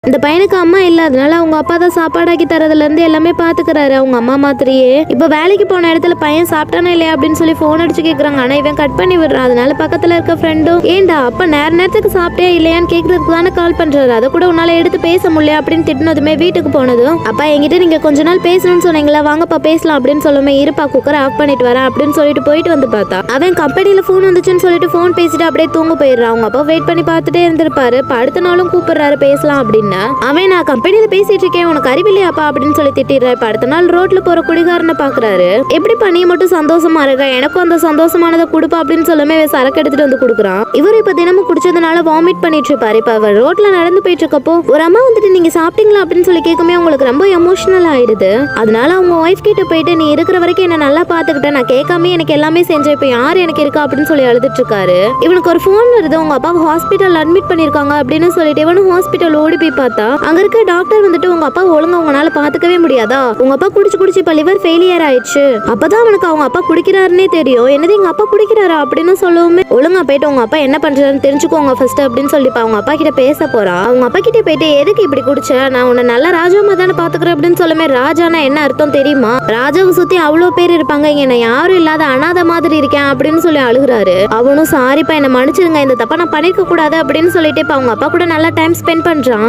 இந்த பையனுக்கு அம்மா இல்ல, அதனால அவங்க அப்பா தான் சாப்பாடாக்கி தரதுல இருந்து எல்லாமே பாத்துக்கிறாரு அவங்க அம்மா மாதிரியே. இப்ப வேலைக்கு போன இடத்துல பையன் சாப்பிட்டானா இல்லையா அப்படின்னு சொல்லி போன் அடிச்சு கேக்குறாங்க. ஆனா இவன் கட் பண்ணி விடுறான். அதனால பக்கத்துல இருக்க ஃப்ரெண்டும், ஏண்டா அப்ப நேரத்துக்கு சாப்பிட்டியா இல்லையான்னு கேக்குறதுக்கு தானே கால் பண்றாரு, அதை கூட உன்னால எடுத்து பேச முடியல அப்படின்னு திட்டினதுமே வீட்டுக்கு போனதும், அப்பா என்கிட்ட நீங்க கொஞ்ச நாள் பேசணும்னு சொன்னீங்களா, வாங்கப்பா பேசலாம் அப்படின்னு சொல்லுமே, இருப்பா குக்கரை ஆஃப் பண்ணிட்டு வரேன் அப்படின்னு சொல்லிட்டு போயிட்டு வந்து பார்த்தா அவன் கம்பெனில போன் வந்துச்சுன்னு சொல்லிட்டு போன் பேசிட்டு அப்படியே தூங்க போயிடுறான். அவங்க அப்பா வெயிட் பண்ணி பார்த்துட்டே இருந்திருப்பாரு. அடுத்த நாளும் கூப்பிடுறாரு பேசலாம் அப்படின்னு. அவன் நான் கம்பெனில பேசிட்டு இருக்கேன், உனக்கு அறிவில்லையாப்பா அப்படின்னு சொல்லி திட்டிடுறா. இப்ப அடுத்த நாள் ரோட்ல போற குடிகாரனை பாக்குறாரு. எப்படி பண்ணி மட்டும் சந்தோஷமா இருக்க, எனக்கும் அந்த சந்தோஷமானதை கொடுப்பா அப்படின்னு சொல்லுமே சரக்கு எடுத்துட்டு வந்து கொடுக்குறான். இவர் இப்ப தினமும் குடிச்சதுனால வாமிட் பண்ணிட்டு இருப்பாரு. இப்ப அவர் ரோட்ல நடந்து போயிட்டு இருக்கப்போ ஒரு அம்மா வந்துட்டு நீங்க சாப்பிட்டீங்களா அப்படின்னு சொல்லி கேட்குமே அவங்களுக்கு ரொம்ப எமோஷனல் ஆயிடுது. அதனால அவங்க ஒய்ஃப் கிட்ட போயிட்டு நீ இருக்கிற வரைக்கும் என்ன நல்லா பாத்துக்கிட்டேன், நான் கேட்காம எனக்கு எல்லாமே செஞ்சேன், இப்ப யார் எனக்கு இருக்கா அப்படின்னு சொல்லி அழுதுட்டு இருக்காரு. இவனுக்கு ஒரு போன் வருது, உங்க அப்பா ஹாஸ்பிட்டல் அட்மிட் பண்ணிருக்காங்க அப்படின்னு சொல்லிட்டு இவனும் ஹாஸ்பிட்டல் ஓடி போய் பார்த்தா அங்க இருக்க டாக்டர் வந்துட்டு உங்க அப்பா ஒழுங்கா உங்களால பாத்துக்கவே முடியாதா, உங்க அப்பா குடிச்சு இப்ப லிவர் ஃபெயிலியர் ஆயிடுச்சு, அப்பதான் அவனுக்கு அவங்க அப்பா குடிக்கிறாருன்னே தெரியும், என்னது எங்க அப்பா குடிக்கிறாரா அப்படின்னு சொல்லவுமே ஒழுங்கா போயிட்டு உங்க அப்பா என்ன பண்றாருன்னு தெரிஞ்சுக்கோங்க ஃபர்ஸ்ட் அப்படின்னு சொல்லி அவங்க அப்பா கிட்ட பேச போறா. அவங்க அப்பா கிட்ட போயிட்டு எதுக்கு இப்படி குடிச்ச, நான் உன்னை நல்ல ராஜாமா தானே பாத்துக்கிறேன் அப்படின்னு சொல்லுமே, ராஜானா என்ன அர்த்தம் தெரியுமா, ராஜாவை சுத்தி அவ்வளவு பேர் இருப்பாங்க, இங்க நான் யாரும் இல்லாத அனாதை மாதிரி இருக்கேன் அப்படின்னு சொல்லி அழுகுறாரு. அவனும் சாரிப்பா என்ன மன்னிச்சிருங்க, இந்த தப்பா நான் பண்ணிருக்க கூடாது அப்படின்னு சொல்லிட்டு இப்ப அவங்க அப்பா கூட நல்லா டைம் ஸ்பெண்ட் பண்றான்.